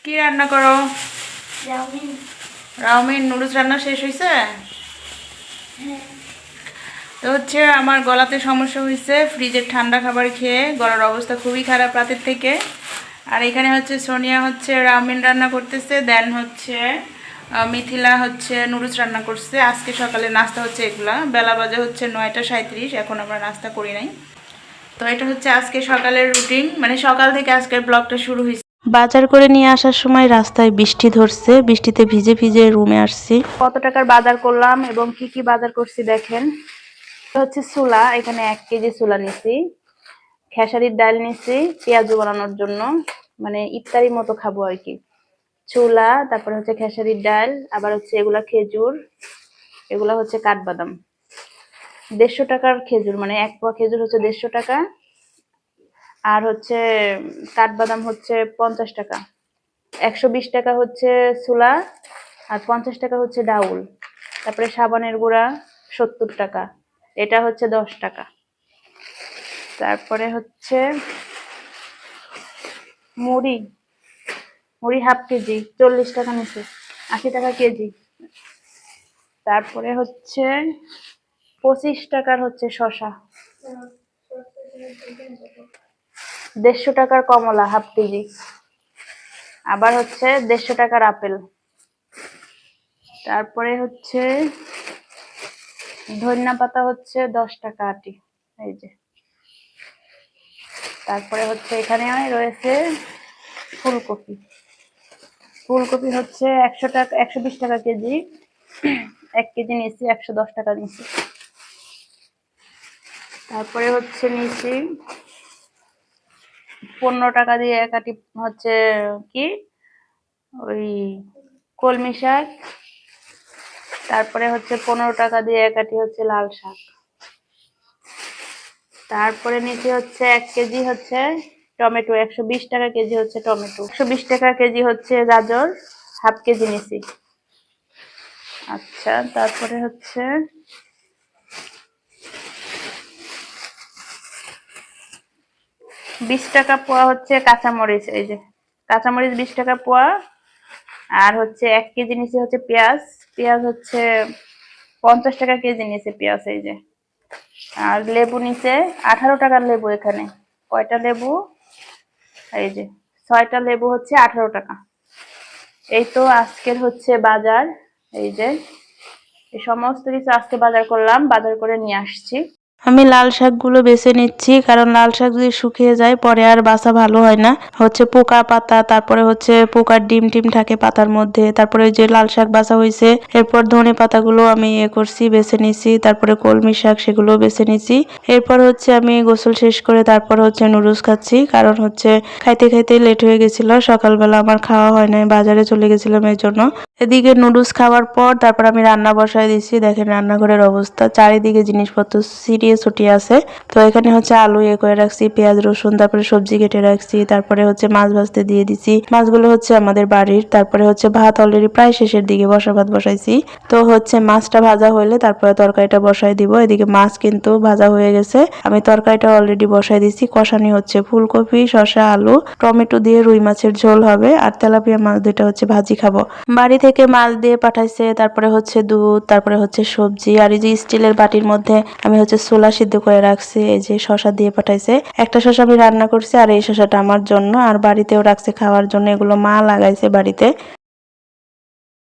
কি রান্না করো? চাউমিন। চাউমিন নুডলস রান্না শেষ হয়েছে? তো হচ্ছে আমার গলাতে সমস্যা হয়েছে ফ্রিজের ঠান্ডা খাবার খেয়ে, গলার অবস্থা খুবই খারাপ রাতের থেকে। আর এখানে হচ্ছে সোনিয়া হচ্ছে চাউমিন রান্না করতেছে, দেন হচ্ছে মিথিলা হচ্ছে নুডলস রান্না করছে। আজকে সকালে নাস্তা হচ্ছে এগুলা। বেলা বাজে হচ্ছে 9টা 37, এখন আমরা নাস্তা করি নাই। তো এটা হচ্ছে আজকে সকালের রুটিন, মানে সকাল থেকে আজকের ব্লগটা শুরু হয়েছে। বাজার করে নিয়ে আসার সময় রাস্তায় বৃষ্টি ধরছে, বৃষ্টিতে ভিজে ভিজে রুমে আসছি। কত টাকার বাজার করলাম এবং কি কি বাজার করছি দেখেন। হচ্ছে ছোলা, এখানে 1 কেজি ছোলা নিছি। খেসারির ডাল নিছি পেঁয়াজু বানানোর জন্য, মানে ইফতারির মতো খাবো আর কি। ছোলা, তারপরে হচ্ছে খেসারির ডাল, আবার হচ্ছে এগুলা খেজুর, এগুলা হচ্ছে কাঠবাদাম। 150 টাকার খেজুর, মানে 1 পোয়া খেজুর হচ্ছে 150 টাকা। আর হচ্ছে কাঠবাদাম হচ্ছে 50 টাকা। 120 টাকা হচ্ছে ছোলা, আর 50 টাকা হচ্ছে ডাউল। তারপরে সাবানের গুঁড়া 70 টাকা, এটা হচ্ছে 10 টাকা। তারপরে হচ্ছে মুড়ি, মুড়ি হাফ কেজি 40 টাকা নিচে, 80 টাকা কেজি। তারপরে হচ্ছে 25 টাকার হচ্ছে শসা, 150 টাকার কমলা হাফ কেজি, আবার হচ্ছে 150 টাকার আপেল। তারপরে হচ্ছে ধনিয়া পাতা হচ্ছে 10 টাকা আটি, এই যে। তারপরে হচ্ছে এখানে রয়েছে ফুলকপি, ফুলকপি হচ্ছে 100 টাকা, 120 টাকা কেজি। 1 কেজি নিয়েছি 110 টাকা নিয়েছি। তারপরে হচ্ছে নিয়েছি 15 টাকা দিয়ে এক আটি হচ্ছে কি ওই কলমি শাক। তারপরে হচ্ছে 15 টাকা দিয়ে এক আটি হচ্ছে লাল শাক। তারপরে নিচে হচ্ছে 1 কেজি হচ্ছে টমেটো, 120 টাকা কেজি হচ্ছে টমেটো, 120 টাকা কেজি হচ্ছে গাজর, হাফ কেজি নিছি। আচ্ছা, তারপরে হচ্ছে 20 টাকা পোয়া হচ্ছে কাঁচামরিচ, এই যে কাঁচামরিচ 20 টাকা পোয়া। আর হচ্ছে 1 কেজি নিচে হচ্ছে পেঁয়াজ, পেঁয়াজ হচ্ছে 50 টাকা কেজি নিচে পেঁয়াজ, এই যে। আর লেবু নিচে 18 টাকার লেবু, এখানে কয়টা লেবু, এই যে 6টা লেবু হচ্ছে 18 টাকা। এই তো আজকের হচ্ছে বাজার, এই যে এই সমস্ত কিছু আজকে বাজার করলাম, বাজার করে নিয়ে আসছি। আমি লাল শাকগুলো বেছে নিচ্ছি, কারণ লাল শাক যদি শুকিয়ে যায় পরে আর বাছা ভালো হয় না। হচ্ছে পোকা পাতা, তারপরে হচ্ছে পোকার ডিম টিম থাকে পাতার মধ্যে। তারপরে যে লাল শাক বাছা হয়েছে, এরপর ধনে পাতাগুলো আমি করছি, বেছে নিছি। তারপরে কলমি শাক, সেগুলো বেছে নিছি। এরপর হচ্ছে আমি গোসল শেষ করে তারপর হচ্ছে নুডলস খাচ্ছি, কারণ হচ্ছে খাইতে খাইতে লেট হয়ে গেছিল। সকালবেলা আমার খাওয়া হয় নাই, বাজারে চলে গেছিলাম এর জন্য। এদিকে নুডলস খাওয়ার পর তারপর আমি রান্না বসায় দিচ্ছি। দেখেন রান্নাঘরের অবস্থা, চারিদিকে জিনিসপত্র ছিটিয়ে ছুটিয়ে আছে। তো এখানে হচ্ছে আলু করে রাখছি, পেঁয়াজ রসুন, তারপরে সবজি কেটে রাখছি। তারপরে হচ্ছে মাছ ভাজতে দিয়ে দিছি, মাছগুলো হচ্ছে আমাদের বাড়ির। তারপরে হচ্ছে ভাত অলরেডি প্রায় শেষের দিকে, বসা ভাত বসাইছি। তো হচ্ছে মাছটা ভাজা হইলে তারপরে তরকারিটা বসাই দিব। এদিকে মাছ কিন্তু ভাজা হয়ে গেছে, আমি তরকারিটা অলরেডি বসাই দিছি। কষানি হচ্ছে ফুলকপি, শসা, আলু, টমেটো দিয়ে রুই মাছের ঝোল হবে, আর তেলাপিয়া মাছ দুইটা হচ্ছে ভাজি খাবো। বাড়ি থেকে মাছ দিয়ে পাঠাইছে, তারপরে হচ্ছে দুধ, তারপরে হচ্ছে সবজি। আর এই যে স্টিলের বাটির মধ্যে আমি হচ্ছে ছোলা সিদ্ধ করে রাখছি, এই যে শসা দিয়ে পাঠাইছে। একটা শসা আমি রান্না করছি, আর এই শসাটা আমার জন্য, আর বাড়িতেও রাখছে খাওয়ার জন্য। এগুলো মা লাগাইছে বাড়িতে।